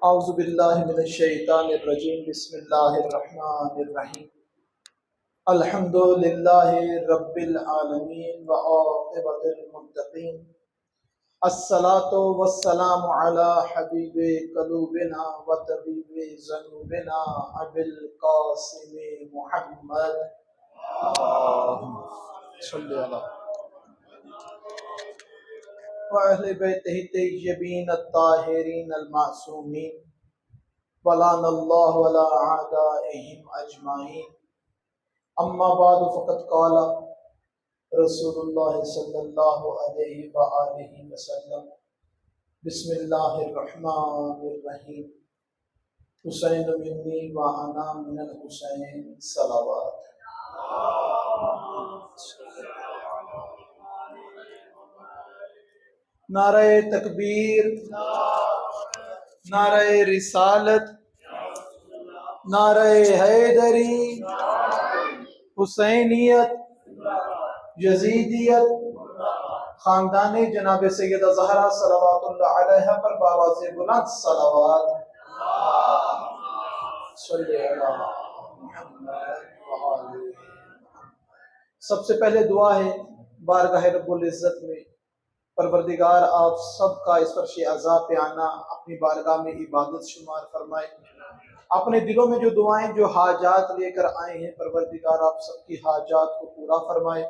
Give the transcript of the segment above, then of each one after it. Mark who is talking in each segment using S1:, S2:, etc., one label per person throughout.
S1: اعوذ باللہ من الشیطان الرجیم بسم اللہ الرحمن الرحیم الحمد للہ رب العالمین وعاقبۃ المتقین الصلاۃ والسلام علی حبیب قلوبنا وطبیب ذنوبنا ابی القاسم محمد اللہم صلی علی وَأَهْلِ بَيْتِهِ الطَّيِّبِينَ الطَّاهِرِينَ الْمَعْصُومِينَ وَلَعَنَ اللَّهُ عَلَىٰ أَعْدَائِهِمْ أَجْمَعِينَ أَمَّا بَعْدُ فَقَدْ قَالَ رسول اللہ صلی اللہ علیہ وآلہ وسلم بسم اللہ الرحمن الرحیم حسین منی وأنا من الحسین صلوات نعرہ تکبیر، نعرہ رسالت، نعرہ حیدری، حسینیت، یزیدیت، خاندان جناب سیدہ زہرا صلوات اللہ علیہ پر بآواز بلند صلوات صلی اللہ محمد وآلہ محمد۔ سب سے پہلے دعا ہے بارگاہ رب العزت میں پروردگار آپ سب کا اس فرش عزا پہ آنا اپنی بارگاہ میں عبادت شمار فرمائے۔ اپنے دلوں میں جو دعائیں جو حاجات لے کر آئے ہیں پروردگار آپ سب کی حاجات کو پورا فرمائے،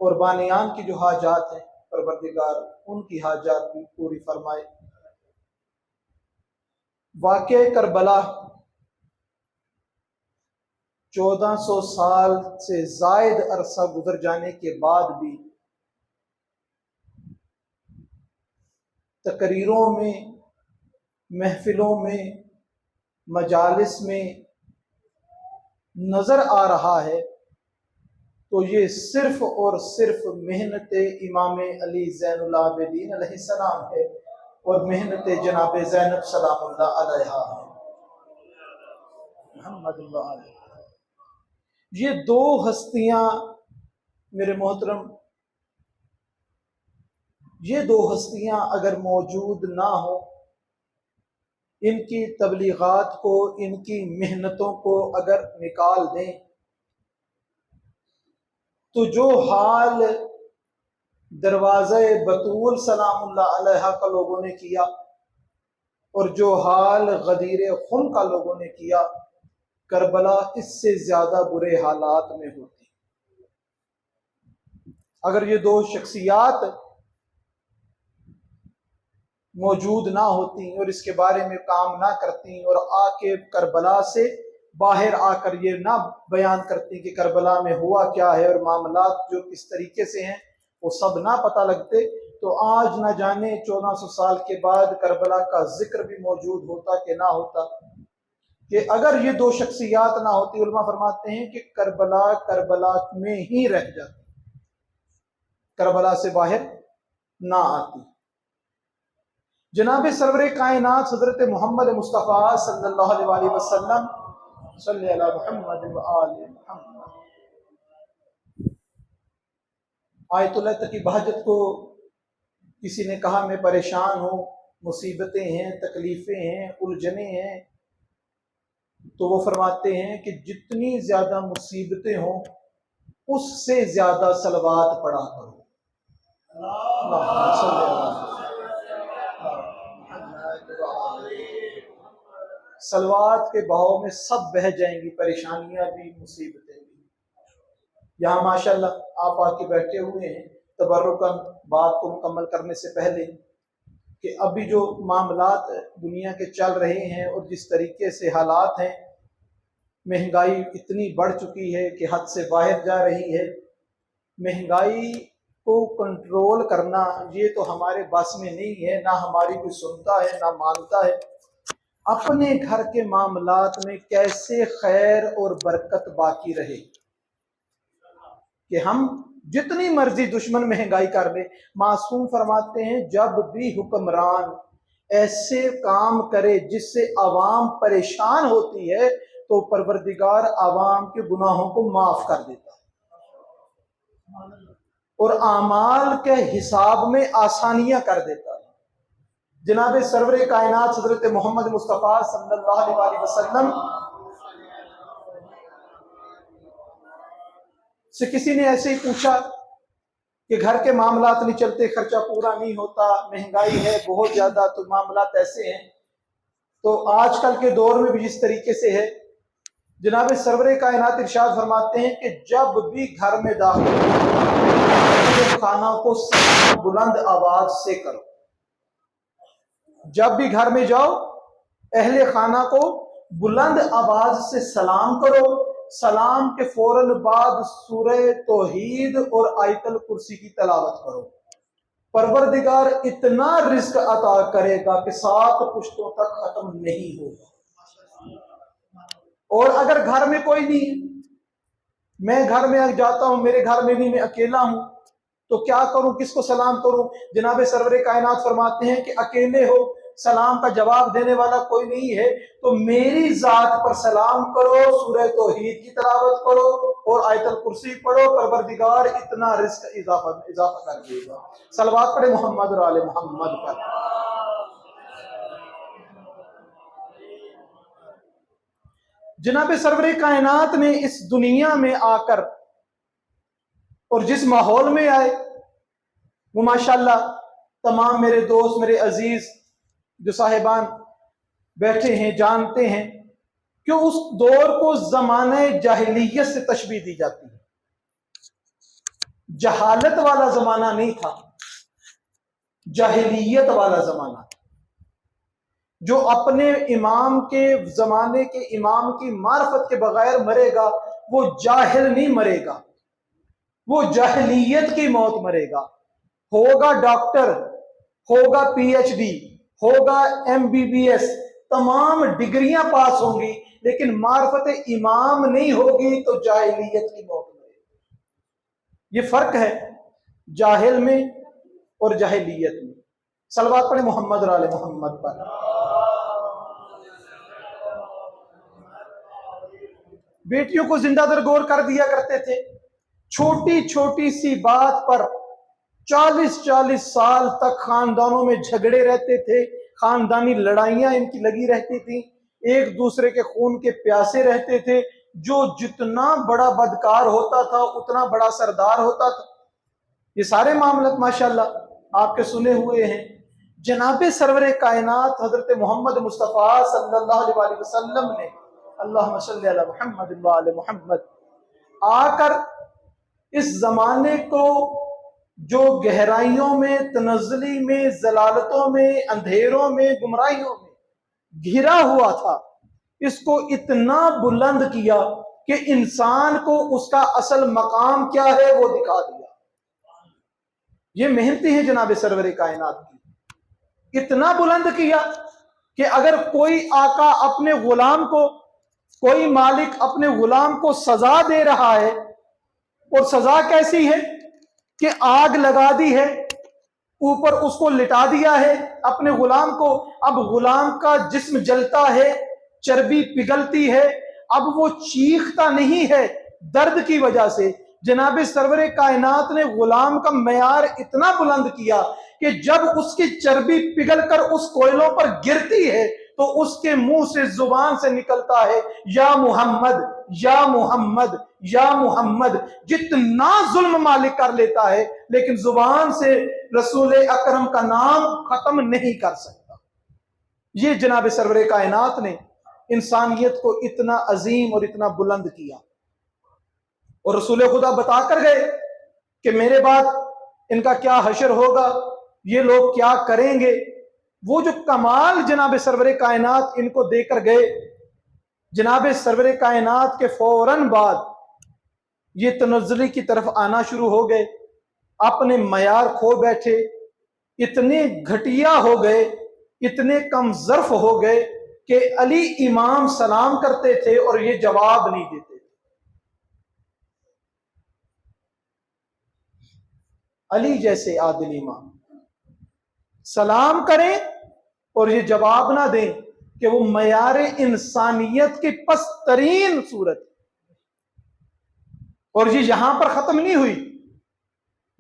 S1: اور بانیان کی جو حاجات ہیں پروردگار ان کی حاجات بھی پوری فرمائے۔ واقعہ کربلا 1400 سال سے زائد عرصہ گزر جانے کے بعد بھی تقریروں میں، محفلوں میں، مجالس میں نظر آ رہا ہے تو یہ صرف اور صرف محنت امام علی زین العابدین علیہ السلام ہے اور محنت جناب زینب سلام اللہ علیہا ہے، محمد اللہ علیہ۔ یہ دو ہستیاں میرے محترم، یہ دو ہستیاں اگر موجود نہ ہوں، ان کی تبلیغات کو، ان کی محنتوں کو اگر نکال دیں تو جو حال دروازہ بطول سلام اللہ علیہا کا لوگوں نے کیا اور جو حال غدیر خم کا لوگوں نے کیا، کربلا اس سے زیادہ برے حالات میں ہوتی۔ اگر یہ دو شخصیات موجود نہ ہوتی اور اس کے بارے میں کام نہ کرتی اور آ کے کربلا سے باہر آ کر یہ نہ بیان کرتی کہ کربلا میں ہوا کیا ہے اور معاملات جو کس طریقے سے ہیں وہ سب نہ پتہ لگتے، تو آج نہ جانے 1400 سال کے بعد کربلا کا ذکر بھی موجود ہوتا کہ نہ ہوتا۔ کہ اگر یہ دو شخصیات نہ ہوتی، علماء فرماتے ہیں کہ کربلا میں ہی رہ جاتی، کربلا سے باہر نہ آتی۔ جناب سرور کائنات حضرت محمد مصطفیٰ صلی اللہ علیہ وسلم صلی علی محمد وآل محمد۔ آیت اللہ تک کی بہجت کو کسی نے کہا میں پریشان ہوں، مصیبتیں ہیں، تکلیفیں ہیں، الجھنیں ہیں، تو وہ فرماتے ہیں کہ جتنی زیادہ مصیبتیں ہوں اس سے زیادہ صلوات پڑھا کرو۔ اللہم صلی اللہ صلوات کے بہاؤ میں سب بہہ جائیں گی، پریشانیاں بھی، مصیبتیں بھی۔ یہاں ماشاءاللہ آپ آ کے بیٹھے ہوئے ہیں تبرکاً بات کو مکمل کرنے سے پہلے کہ ابھی جو معاملات دنیا کے چل رہے ہیں اور جس طریقے سے حالات ہیں، مہنگائی اتنی بڑھ چکی ہے کہ حد سے باہر جا رہی ہے۔ مہنگائی کو کنٹرول کرنا یہ تو ہمارے بس میں نہیں ہے، نہ ہماری کوئی سنتا ہے نہ مانتا ہے۔ اپنے گھر کے معاملات میں کیسے خیر اور برکت باقی رہے کہ ہم جتنی مرضی دشمن مہنگائی کر لے، معصوم فرماتے ہیں جب بھی حکمران ایسے کام کرے جس سے عوام پریشان ہوتی ہے تو پروردگار عوام کے گناہوں کو معاف کر دیتا ہے۔ اور اعمال کے حساب میں آسانیاں کر دیتا ہے۔ جناب سرور کائنات حضرت محمد مصطفیٰ صلی اللہ علیہ وسلم سے کسی نے ایسے ہی پوچھا کہ گھر کے معاملات نہیں چلتے، خرچہ پورا نہیں ہوتا، مہنگائی ہے بہت زیادہ، تو معاملات ایسے ہیں۔ تو آج کل کے دور میں بھی جس طریقے سے ہے، جناب سرور کائنات ارشاد فرماتے ہیں کہ جب بھی گھر میں داخل ہو کھانا کو سلام بلند آواز سے کرو۔ جب بھی گھر میں جاؤ اہل خانہ کو بلند آواز سے سلام کرو، سلام کے فوراً بعد سورہ توحید اور آیت الکرسی کی تلاوت کرو۔ پروردگار اتنا رزق عطا کرے گا کہ 7 پشتوں تک ختم نہیں ہوگا۔ اور اگر گھر میں کوئی نہیں ہے، میں گھر میں جاتا ہوں، میرے گھر میں نہیں، میں اکیلا ہوں، تو کیا کروں، کس کو سلام کروں؟ جناب سرور کائنات فرماتے ہیں کہ اکیلے ہو، سلام کا جواب دینے والا کوئی نہیں ہے، تو میری ذات پر سلام کرو، سورہ توحید کی تلاوت کرو اور آیت الکرسی پڑھو، پروردگار اتنا رزق اضافہ کر دے گا۔ صلوات پڑھے محمد اور آل محمد پر۔ جناب سرور کائنات نے اس دنیا میں آ کر اور جس ماحول میں آئے وہ ماشاءاللہ تمام میرے دوست، میرے عزیز جو صاحبان بیٹھے ہیں جانتے ہیں کہ اس دور کو زمانہ جاہلیت سے تشبیہ دی جاتی ہے۔ جہالت والا زمانہ نہیں تھا، جاہلیت والا زمانہ تھا۔ جو اپنے امام کے زمانے کے امام کی معرفت کے بغیر مرے گا وہ جاہل نہیں مرے گا، وہ جاہلیت کی موت مرے گا۔ ہوگا ڈاکٹر، ہوگا پی ایچ ڈی، ہوگا MBBS، تمام ڈگریاں پاس ہوں گی، لیکن معرفت امام نہیں ہوگی تو جاہلیت کی موت مرے گا۔ یہ فرق ہے جاہل میں اور جاہلیت میں۔ صلوات پڑھیں محمد اور آل محمد پر۔ بیٹیوں کو زندہ درگور کر دیا کرتے تھے، چھوٹی چھوٹی سی بات پر 40 سال تک خاندانوں میں جھگڑے رہتے تھے، خاندانی لڑائیاں ان کی لگی رہتی تھیں، ایک دوسرے کے خون کے پیاسے رہتے تھے۔ جو جتنا بڑا بدکار ہوتا تھا اتنا بڑا سردار ہوتا تھا۔ یہ سارے معاملات ماشاءاللہ آپ کے سنے ہوئے ہیں۔ جناب سرور کائنات حضرت محمد مصطفیٰ صلی اللہ علیہ وسلم نے اللہم صلی علی محمد وعلی محمد آ کر اس زمانے کو جو گہرائیوں میں، تنزلی میں، ضلالتوں میں، اندھیروں میں، گمراہیوں میں گھرا ہوا تھا، اس کو اتنا بلند کیا کہ انسان کو اس کا اصل مقام کیا ہے وہ دکھا دیا۔ یہ محنتی ہے جناب سرور کائنات کی۔ اتنا بلند کیا کہ اگر کوئی آقا اپنے غلام کو، کوئی مالک اپنے غلام کو سزا دے رہا ہے، اور سزا کیسی ہے کہ آگ لگا دی ہے، اوپر اس کو لٹا دیا ہے اپنے غلام کو، اب غلام کا جسم جلتا ہے، چربی پگھلتی ہے، اب وہ چیختا نہیں ہے درد کی وجہ سے۔ جناب سرور کائنات نے غلام کا معیار اتنا بلند کیا کہ جب اس کی چربی پگھل کر اس کوئلوں پر گرتی ہے تو اس کے منہ سے، زبان سے نکلتا ہے یا محمد یا محمد یا محمد۔ جتنا ظلم مالک کر لیتا ہے لیکن زبان سے رسول اکرم کا نام ختم نہیں کر سکتا۔ یہ جناب سرور کائنات نے انسانیت کو اتنا عظیم اور اتنا بلند کیا، اور رسول خدا بتا کر گئے کہ میرے بعد ان کا کیا حشر ہوگا، یہ لوگ کیا کریں گے۔ وہ جو کمال جناب سرور کائنات ان کو دے کر گئے، جناب سرور کائنات کے فوراً بعد یہ تنزلی کی طرف آنا شروع ہو گئے، اپنے معیار کھو بیٹھے، اتنے گھٹیا ہو گئے، اتنے کم ظرف ہو گئے کہ علی امام سلام کرتے تھے اور یہ جواب نہیں دیتے۔ علی جیسے عادل امام سلام کریں اور یہ جواب نہ دیں کہ وہ معیار انسانیت کی پست ترین صورت۔ اور یہ یہاں پر ختم نہیں ہوئی،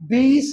S1: 20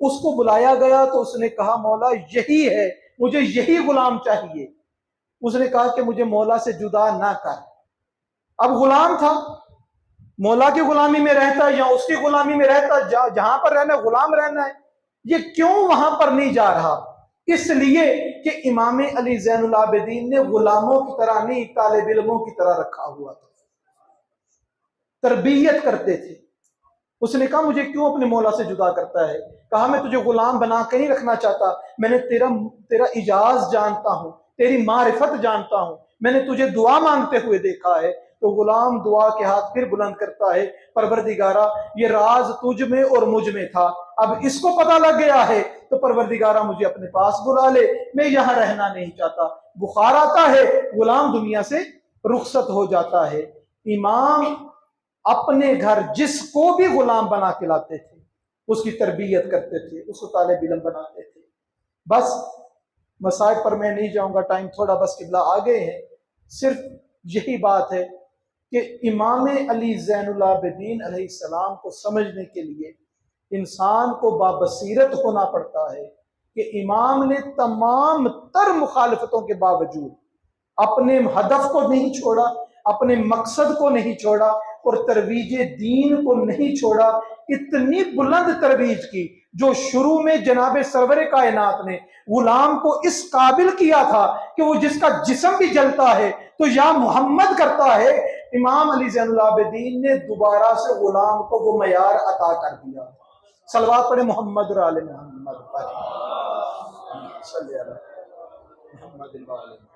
S1: اس کو بلایا گیا تو اس نے کہا مولا یہی ہے، مجھے یہی غلام چاہیے۔ اس نے کہا کہ مجھے مولا سے جدا نہ کر۔ اب غلام تھا، مولا کی غلامی میں رہتا یا اس کی غلامی میں رہتا، جہاں پر رہنا ہے غلام رہنا ہے، یہ کیوں وہاں پر نہیں جا رہا؟ اس لیے کہ امام علی زین العابدین نے غلاموں کی طرح نہیں، طالب علموں کی طرح رکھا ہوا تھا، تربیت کرتے تھے۔ اس نے کہا مجھے کیوں اپنے مولا سے جدا کرتا ہے؟ کہا میں تجھے غلام بنا کے نہیں رکھنا چاہتا، میں نے تیرا اجاز جانتا ہوں، تیری معرفت جانتا ہوں، میں نے تجھے دعا مانگتے ہوئے دیکھا ہے۔ تو غلام دعا کے ہاتھ پھر بلند کرتا ہے، پروردگارہ یہ راز تجھ میں اور مجھ میں تھا، اب اس کو پتہ لگ گیا ہے تو پروردگارہ مجھے اپنے پاس بلا لے، میں یہاں رہنا نہیں چاہتا۔ بخار آتا ہے، غلام دنیا سے رخصت ہو جاتا ہے۔ امام اپنے گھر جس کو بھی غلام بنا کے لاتے تھے اس کی تربیت کرتے تھے، اس کو طالب علم بناتے تھے۔ بس مسائل پر میں نہیں جاؤں گا، ٹائم تھوڑا بس قبلہ آگے ہیں۔ صرف یہی بات ہے کہ امام علی زین العابدین علیہ السلام کو سمجھنے کے لیے انسان کو بابصیرت ہونا پڑتا ہے کہ امام نے تمام تر مخالفتوں کے باوجود اپنے ہدف کو نہیں چھوڑا، اپنے مقصد کو نہیں چھوڑا اور ترویج دین کو نہیں چھوڑا۔ اتنی بلند ترویج کی جو شروع میں جناب سرور کائنات نے غلام کو اس قابل کیا تھا کہ وہ جس کا جسم بھی جلتا ہے تو یا محمد کرتا ہے، امام علی زین العابدین نے دوبارہ سے غلام کو وہ معیار عطا کر دیا۔ صلوات پڑھے محمد اور آل محمد، صلی اللہ علیہ محمد۔